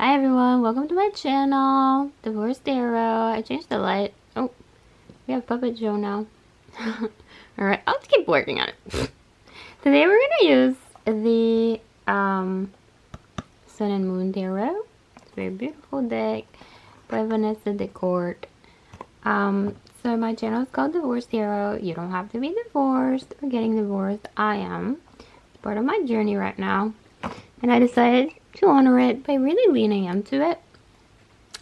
Hi everyone, welcome to my channel, Divorce Tarot. I changed the light. Oh, we have Puppet Joe now. Alright, I'll keep working on it. Today we're gonna use the Sun and Moon Tarot. It's a very beautiful deck by Vanessa Decort. So my channel is called Divorce Tarot. You don't have to be divorced or getting divorced. I am. It's part of my journey right now. And I decided to honor it by really leaning into it.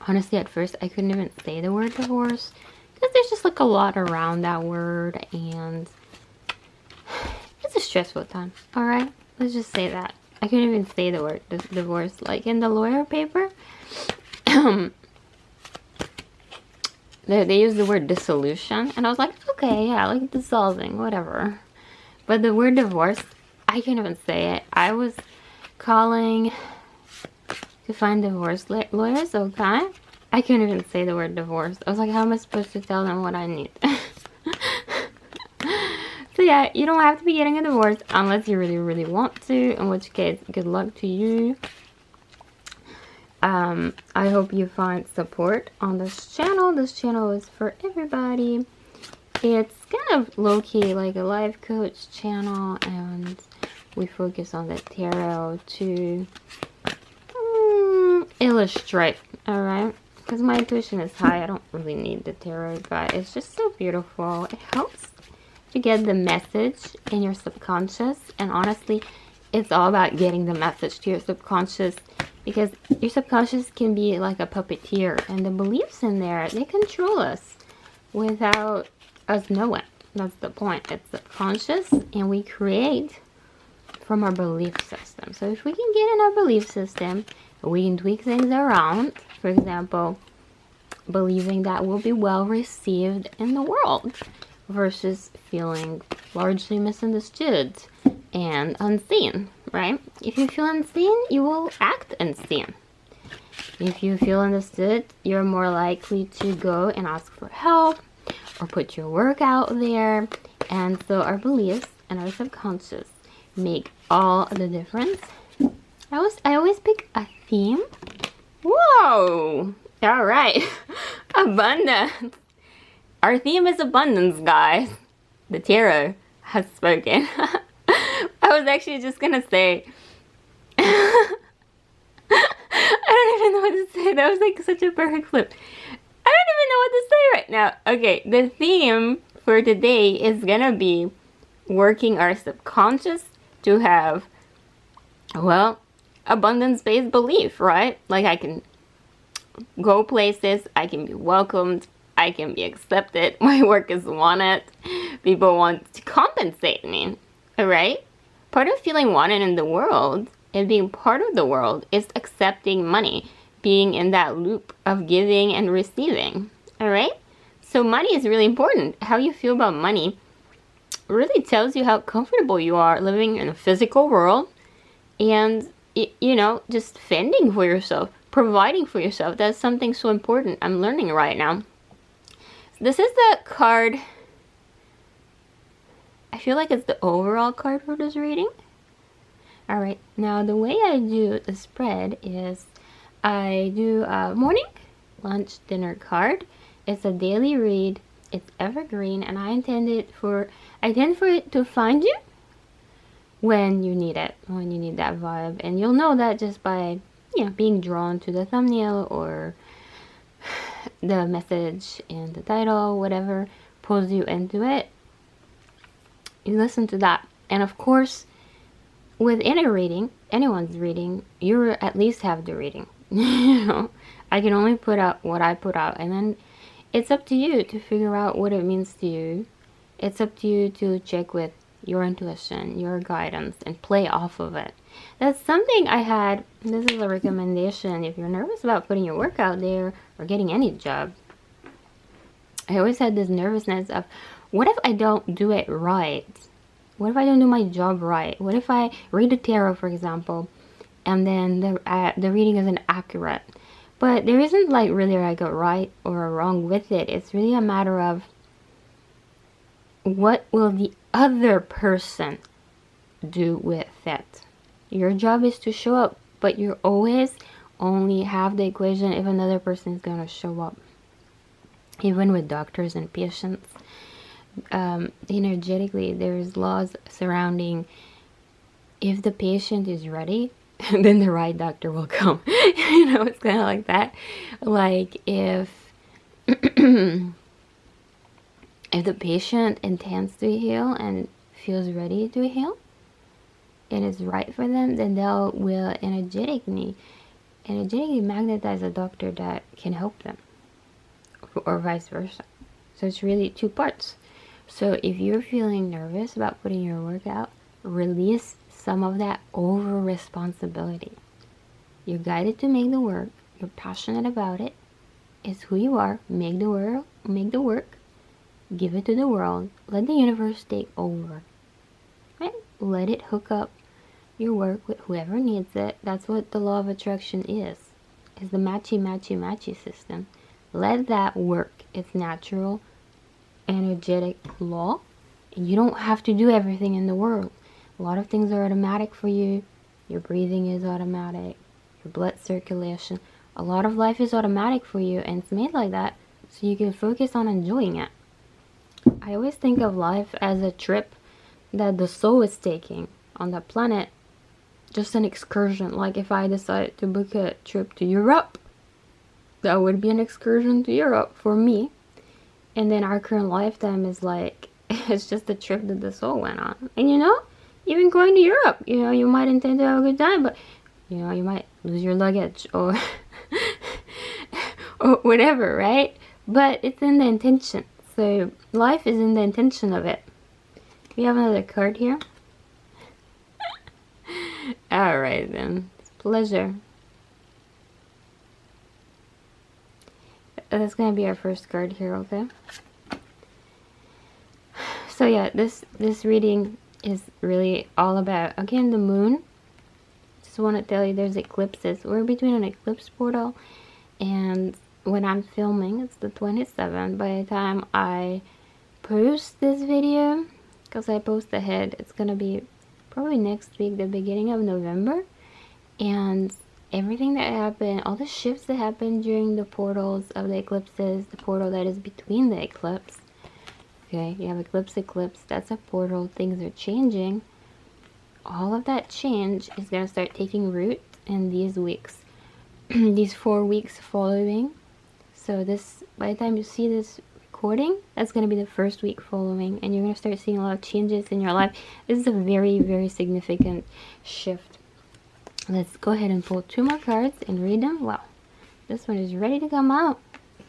Honestly, at first I couldn't even say the word divorce because there's just like a lot around that word and it's a stressful time. Alright, let's just say that. I couldn't even say the word divorce. Like in the lawyer paper, they use the word dissolution and I was like, okay, yeah, like dissolving, whatever. But the word divorce, I couldn't even say it. I was calling to find divorce lawyers, okay? I couldn't even say the word divorce. I was like, how am I supposed to tell them what I need? So yeah, you don't have to be getting a divorce unless you really, really want to, in which case, good luck to you. I hope you find support on this channel. This channel is for everybody. It's kind of low-key like a life coach channel, and we focus on the tarot to illustrate, alright? Because my intuition is high, I don't really need the tarot, but it's just so beautiful. It helps to get the message in your subconscious, and honestly, it's all about getting the message to your subconscious, because your subconscious can be like a puppeteer, and the beliefs in there, they control us without us knowing. That's the point. It's subconscious, and we create from our belief system. So if we can get in our belief system, we can tweak things around. For example, believing that we'll be well received in the world versus feeling largely misunderstood and unseen, right? If you feel unseen, you will act unseen. If you feel understood, you're more likely to go and ask for help or put your work out there. And so our beliefs and our subconscious make all the difference. I always pick a theme. Whoa! Alright. Abundance. Our theme is abundance, guys. The tarot has spoken. I was actually just gonna say I don't even know what to say. That was like such a perfect flip. I don't even know what to say right now. Okay, the theme for today is gonna be working our subconscious to have, well, abundance-based belief, right? Like I can go places, I can be welcomed, I can be accepted, my work is wanted, people want to compensate me, alright? Part of feeling wanted in the world and being part of the world is accepting money, being in that loop of giving and receiving, alright? So money is really important. How you feel about money really tells you how comfortable you are living in a physical world and, you know, just fending for yourself, providing for yourself. That's something so important I'm learning right now. This is the card, I feel like it's the overall card for this reading. Alright, now the way I do the spread is I do a morning, lunch, dinner card. It's a daily read. It's evergreen, and I intend for it to find you when you need it, when you need that vibe. And you'll know that just by, you know, being drawn to the thumbnail or the message and the title, whatever pulls you into it. You listen to that. And of course, with any reading, anyone's reading, you at least have the reading. You know, I can only put out what I put out, and then it's up to you to figure out what it means to you. It's up to you to check with your intuition, your guidance, and play off of it. That's something I had. This is a recommendation if you're nervous about putting your work out there or getting any job. I always had this nervousness of, what if I don't do it right? What if I don't do my job right? What if I read the tarot, for example, and then the reading isn't accurate? But there isn't like really like a right or a wrong with it. It's really a matter of what will the other person do with it. Your job is to show up, but you're always only half the equation if another person is going to show up. Even with doctors and patients, energetically, there's laws surrounding if the patient is ready, then the right doctor will come. It's kind of like that. Like if if the patient intends to heal and feels ready to heal and it's right for them, then they'll will energetically magnetize a doctor that can help them, or vice versa. So it's really two parts. So if you're feeling nervous about putting your work out, release some of that over responsibility. You're guided to make the work. You're passionate about it. It's who you are. Make the work. Give it to the world. Let the universe take over. Right? Let it hook up your work with whoever needs it. That's what the law of attraction is the matchy system. Let that work. It's natural, energetic law. And you don't have to do everything in the world. A lot of things are automatic for you. Your breathing is automatic. Your blood circulation. A lot of life is automatic for you, and it's made like that so you can focus on enjoying it. I always think of life as a trip that the soul is taking on the planet. Just an excursion. Like if I decide to book a trip to Europe, that would be an excursion to Europe for me. And then our current lifetime is like, it's just a trip that the soul went on. And even going to Europe, you might intend to have a good time, but you might lose your luggage or or whatever, right? But it's in the intention. So life is in the intention of it. We have another card here. All right then. It's a pleasure. That's gonna be our first card here, okay? So yeah, this reading is really all about, again, the moon. Just want to tell you there's eclipses. We're between an eclipse portal, and when I'm filming, it's the 27th. By the time I post this video, because I post ahead, it's gonna be probably next week, the beginning of November. And everything that happened, all the shifts that happened during the portals of the eclipses, the portal that is between the eclipse. Okay, you have eclipse, that's a portal, things are changing. All of that change is going to start taking root in these weeks. These 4 weeks following. So this, by the time you see this recording, that's going to be the first week following, and you're going to start seeing a lot of changes in your life. This is a very, very significant shift. Let's go ahead and pull 2 more cards and read them. Wow, this one is ready to come out.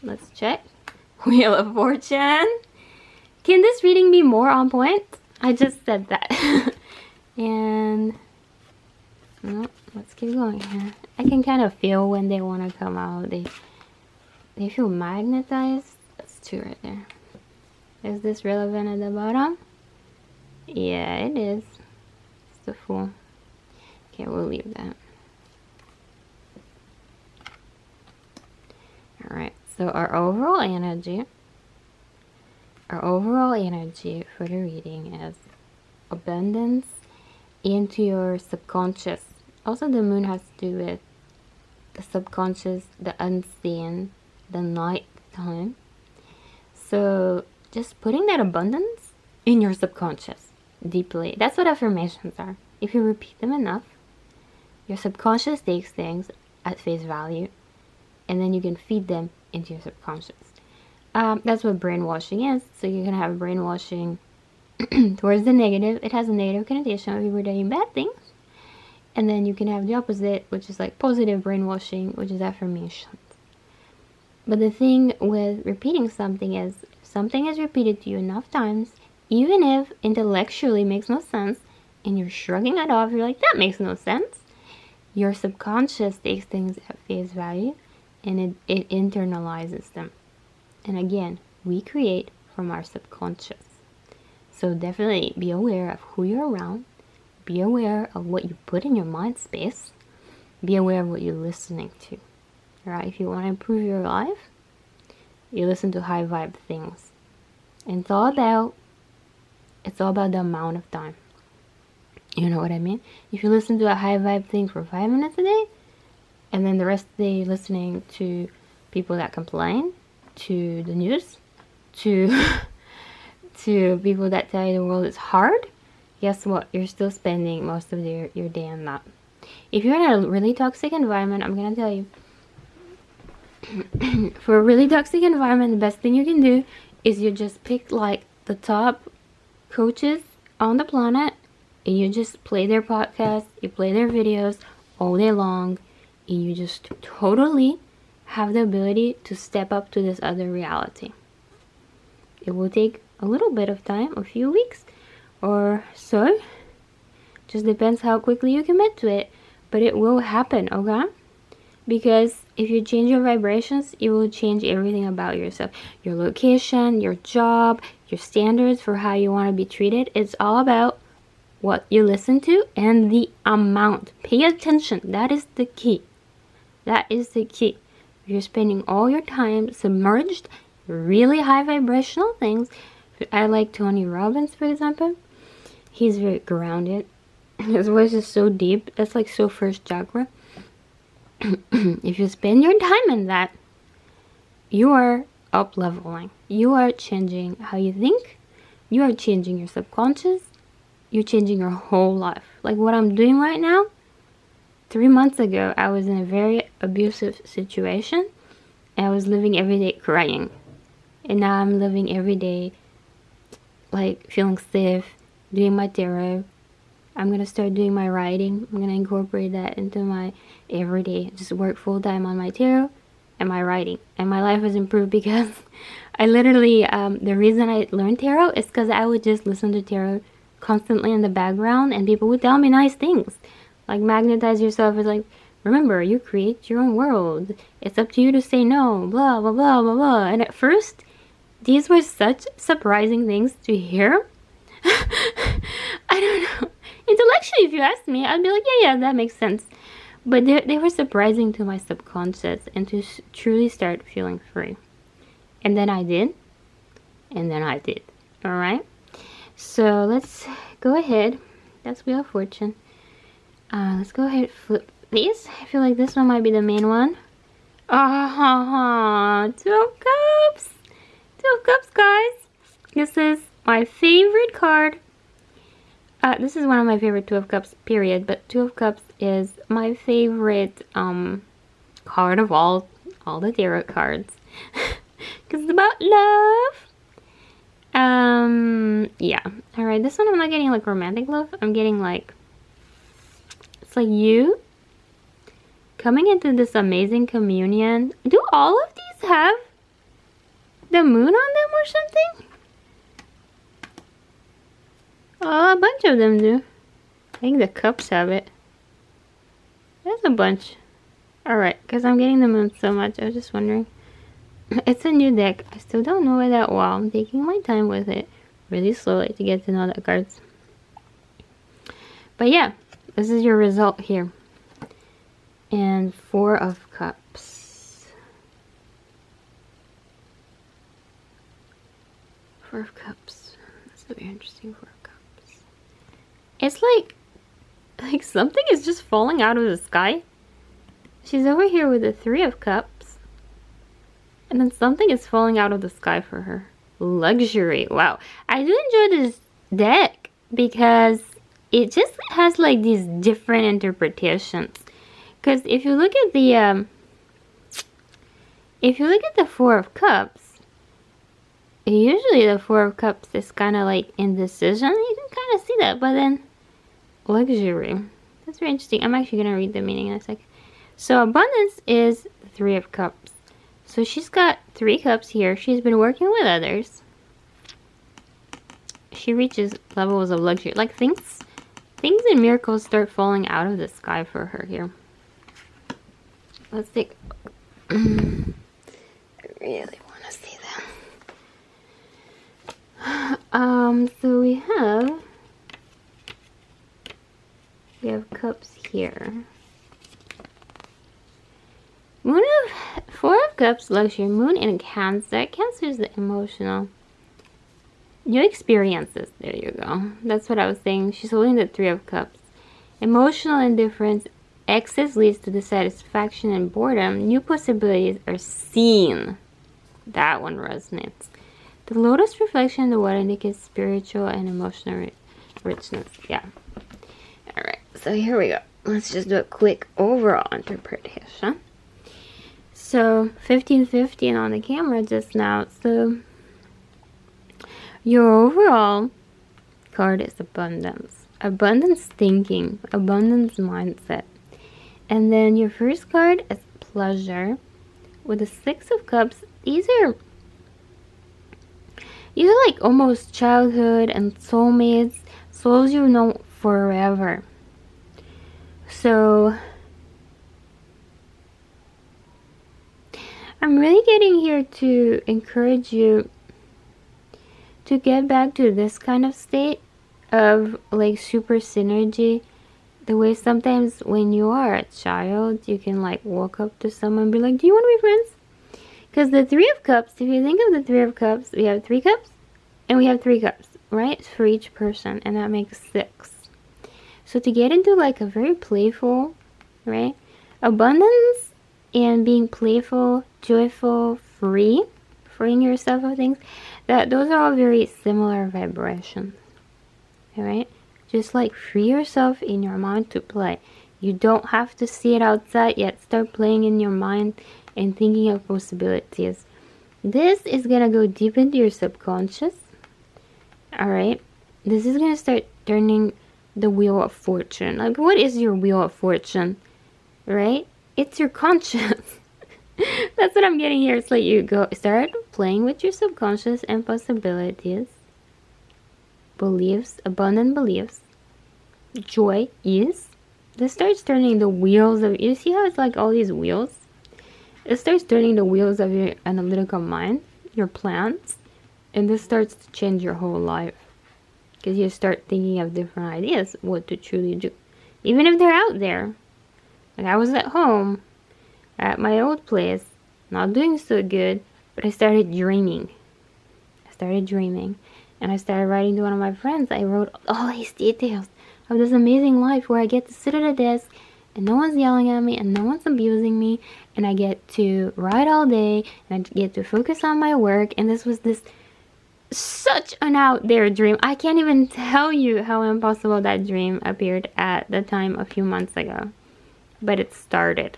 Let's check. Wheel of Fortune. Can this reading be more on point? I just said that. And let's keep going here. I can kind of feel when they want to come out. They feel magnetized. That's 2 right there. Is this relevant at the bottom? Yeah, it is. It's the Fool. Okay, we'll leave that. Alright, so our overall energy for the reading is abundance into your subconscious. Also, the moon has to do with the subconscious, the unseen, the night time. So just putting that abundance in your subconscious deeply. That's what affirmations are. If you repeat them enough, your subconscious takes things at face value, and then you can feed them into your subconscious. That's what brainwashing is. So you can have brainwashing towards the negative. It has a negative connotation of you were doing bad things. And then you can have the opposite, which is like positive brainwashing, which is affirmations. But the thing with repeating something is, if something is repeated to you enough times, even if intellectually makes no sense, and you're shrugging it off, you're like, that makes no sense. Your subconscious takes things at face value, and it internalizes them. And again, we create from our subconscious. So definitely be aware of who you're around. Be aware of what you put in your mind space. Be aware of what you're listening to. Alright, if you want to improve your life, you listen to high vibe things. And it's all about the amount of time. You know what I mean? If you listen to a high vibe thing for 5 minutes a day, And then the rest of the day listening to people that complain, to the news, to to people that tell you the world is hard. Guess what? You're still spending most of your day on that. If you're in a really toxic environment, I'm gonna tell you, for a really toxic environment, the best thing you can do is you just pick like the top coaches on the planet, and you just play their podcasts, you play their videos all day long, and you just totally have the ability to step up to this other reality. It will take a little bit of time, a few weeks or so. Just depends how quickly you commit to it, but it will happen, okay? Because if you change your vibrations, you will change everything about yourself. Your location, your job, your standards for how you want to be treated. It's all about what you listen to and the amount. Pay attention. That is the key. That is the key. If you're spending all your time submerged in really high vibrational things, I like Tony Robbins, for example. He's very grounded. His voice is so deep. That's like so first chakra. If you spend your time in that, you are up leveling. You are changing how you think. You are changing your subconscious. You're changing your whole life. Like what I'm doing right now. 3 months ago, I was in a very abusive situation. And I was living every day crying. And now I'm living every day like feeling safe, doing my tarot. I'm going to start doing my writing. I'm going to incorporate that into my everyday. Just work full time on my tarot and my writing. And my life has improved because I literally, the reason I learned tarot is because I would just listen to tarot constantly in the background and people would tell me nice things. Like magnetize yourself is like, remember, you create your own world. It's up to you to say no, blah, blah, blah, blah, blah. And at first, these were such surprising things to hear. I don't know. Intellectually, if you ask me, I'd be like, yeah, that makes sense. But they were surprising to my subconscious and to truly start feeling free. And then I did. And then I did. Alright? So let's go ahead. That's Wheel of Fortune. Let's go ahead and flip these. I feel like this one might be the main one. Two of Cups. Two of Cups, guys. This is my favorite card. This is one of my favorite Two of Cups, period. But Two of Cups is my favorite card of all the tarot cards. Because it's about love. Yeah. Alright, this one I'm not getting like romantic love. I'm getting like, it's like you coming into this amazing communion. Do all of these have the moon on them or something? Oh, a bunch of them do. I think the cups have it. There's a bunch. Alright, because I'm getting the moon so much, I was just wondering. It's a new deck. I still don't know it that well. I'm taking my time with it really slowly to get to know the cards. But yeah, this is your result here. And Four of Cups. Four of Cups. That's very interesting. Four of Cups. It's like something is just falling out of the sky. She's over here with the Three of Cups. And then something is falling out of the sky for her. Luxury. Wow. I do enjoy this deck because it just has like these different interpretations. Because if you look at the Four of Cups, usually the Four of Cups is kind of like indecision. You can kind of see that, but then luxury. That's very interesting. I'm actually gonna read the meaning in a second. So abundance is the Three of Cups. So she's got 3 cups here. She's been working with others. She reaches levels of luxury. Like things and miracles start falling out of the sky for her here. Let's take. I really want to see them. So we have cups here. Moon of Four of Cups, luxury, moon in Cancer. Cancer is the emotional. New experiences. There you go. That's what I was saying. She's holding the Three of Cups. Emotional indifference excess leads to dissatisfaction and boredom, new possibilities are seen. That one resonates. The lotus reflection in the water indicates spiritual and emotional richness. Yeah. Alright, so here we go. Let's just do a quick overall interpretation. So 1515 on the camera just now. So your overall card is abundance. Abundance thinking, abundance mindset. And then your first card is pleasure with the Six of Cups. These are like almost childhood and soulmates, souls you know forever. So I'm really getting here to encourage you to get back to this kind of state of like super synergy. The way sometimes when you are a child, you can like walk up to someone and be like, do you want to be friends? Because the Three of Cups, if you think of the Three of Cups, we have 3 cups and we have 3 cups, right? For each person, and that makes 6. So to get into like a very playful, right? Abundance and being playful, joyful, freeing yourself of things, those are all very similar vibrations. Alright? Just like free yourself in your mind to play. You don't have to see it outside yet. Start playing in your mind and thinking of possibilities. This is gonna go deep into your subconscious. Alright? This is gonna start turning the wheel of fortune. Like, what is your wheel of fortune? Right? It's your conscience. That's what I'm getting here. It's like you start playing with your subconscious and possibilities. Beliefs, abundant beliefs. Joy is. This starts turning the wheels of, you see how it's like all these wheels? It starts turning the wheels of your analytical mind, your plans, and this starts to change your whole life. Because you start thinking of different ideas, what to truly do. Even if they're out there. Like I was at home, at my old place, not doing so good, but I started dreaming. And I started writing to one of my friends. I wrote all these details of this amazing life where I get to sit at a desk and no one's yelling at me and no one's abusing me, and I get to write all day and I get to focus on my work. And this was such an out there dream. I can't even tell you how impossible that dream appeared at the time a few months ago. But it started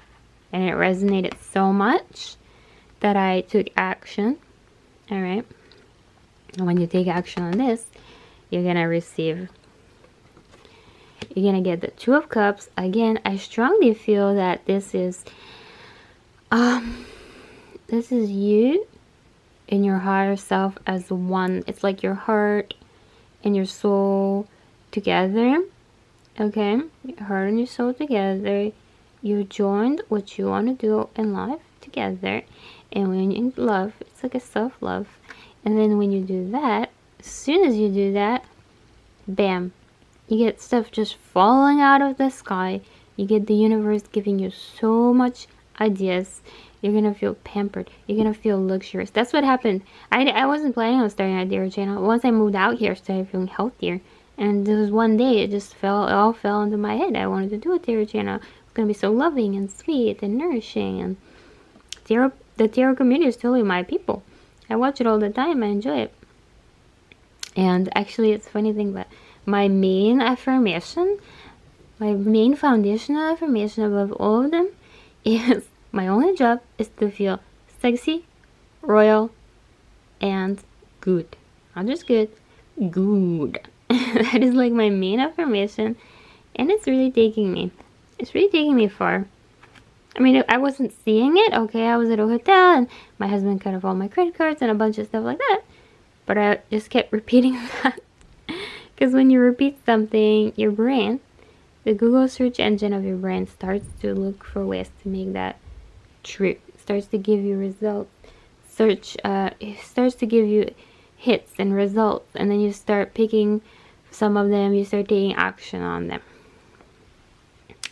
and it resonated so much that I took action. Alright. And when you take action on this, you're gonna receive. You're gonna get the Two of Cups. Again, I strongly feel that this is you and your higher self as one. It's like your heart and your soul together. Okay? Your heart and your soul together. You joined what you want to do in life together. And when you love, it's like a self-love. And then when you do that, as soon as you do that, bam, you get stuff just falling out of the sky. You get the universe giving you so much ideas. You're gonna feel pampered. You're gonna feel luxurious. That's what happened. I wasn't planning on starting a Decort channel. Once I moved out here, I started feeling healthier. And there was one day, it all fell into my head. I wanted to do a Decort channel. It's gonna be so loving and sweet and nourishing. And the Decort community is totally my people. I watch it all the time. I enjoy it. And actually, it's a funny thing that my main affirmation, my main foundational affirmation above all of them is my only job is to feel sexy, royal, and good. Not just good, good. That is like my main affirmation. And it's really taking me. It's really taking me far. I mean, I wasn't seeing it. Okay, I was at a hotel and my husband cut off all my credit cards and a bunch of stuff like that. But I just kept repeating that. Because when you repeat something, your brain, the Google search engine of your brain starts to look for ways to make that true. It starts to give you results. It starts to give you hits and results. And then you start picking some of them. You start taking action on them.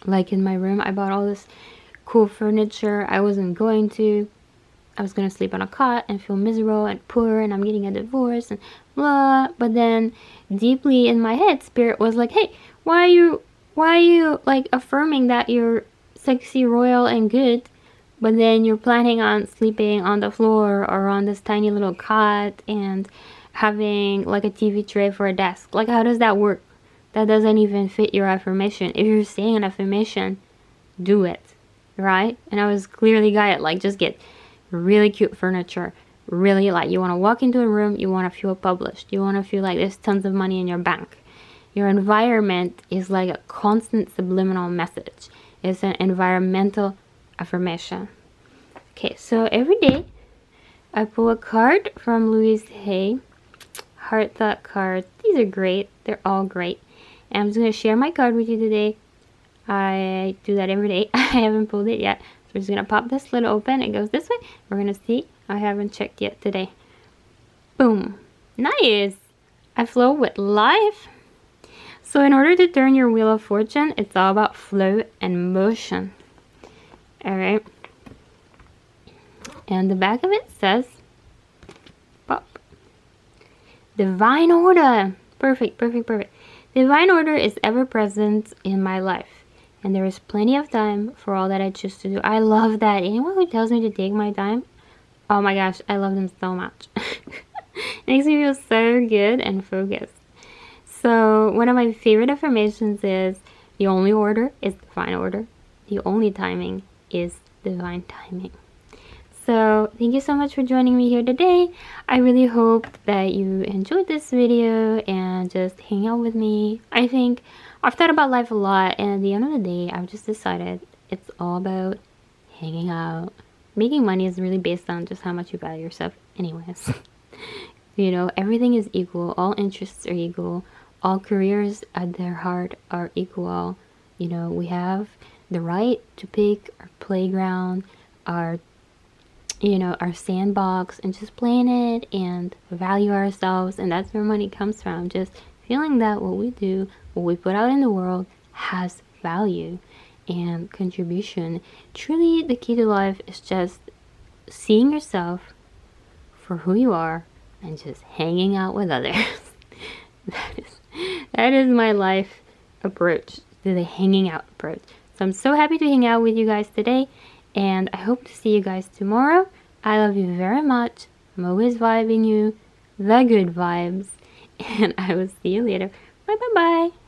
Like in my room, I bought all this cool furniture. I was going to sleep on a cot and feel miserable and poor, and I'm getting a divorce and blah. But then deeply in my head, spirit was like, hey, why Why are you like affirming that you're sexy, royal, and good, but then you're planning on sleeping on the floor or on this tiny little cot and having like a TV tray for a desk? Like, how does that work? That doesn't even fit your affirmation. If you're saying an affirmation, do it, right? And I was clearly guided, like, just get really cute furniture. Really, like, you want to walk into a room, you want to feel published. You want to feel like there's tons of money in your bank. Your environment is like a constant subliminal message. It's an environmental affirmation. Okay, so every day I pull a card from Louise Hay. Heart Thought cards. These are great. They're all great. And I'm just going to share my card with you today. I do that every day. I haven't pulled it yet. So we're just going to pop this lid open. It goes this way. We're going to see. I haven't checked yet today. Boom. Nice. I flow with life. So in order to turn your wheel of fortune, it's all about flow and motion. Alright. And the back of it says, pop. Divine order. Perfect, perfect, perfect. Divine order is ever present in my life. And there is plenty of time for all that I choose to do. I love that. Anyone who tells me to take my time, oh my gosh, I love them so much. It makes me feel so good and focused. So one of my favorite affirmations is, the only order is divine order. The only timing is divine timing. So thank you so much for joining me here today. I really hope that you enjoyed this video and just hang out with me. I think I've thought about life a lot, and at the end of the day, I've just decided it's all about hanging out. Making money is really based on just how much you value yourself anyways. You know, everything is equal. All interests are equal. All careers at their heart are equal. You know, we have the right to pick our playground, our sandbox, and just play in it and value ourselves. And that's where money comes from. Just feeling that what we do, what we put out in the world, has value and contribution. Truly, the key to life is just seeing yourself for who you are and just hanging out with others. That is my life approach, to the hanging out approach. So I'm so happy to hang out with you guys today, and I hope to see you guys tomorrow. I love you very much. I'm always vibing you the good vibes, and I will see you later. Bye bye bye.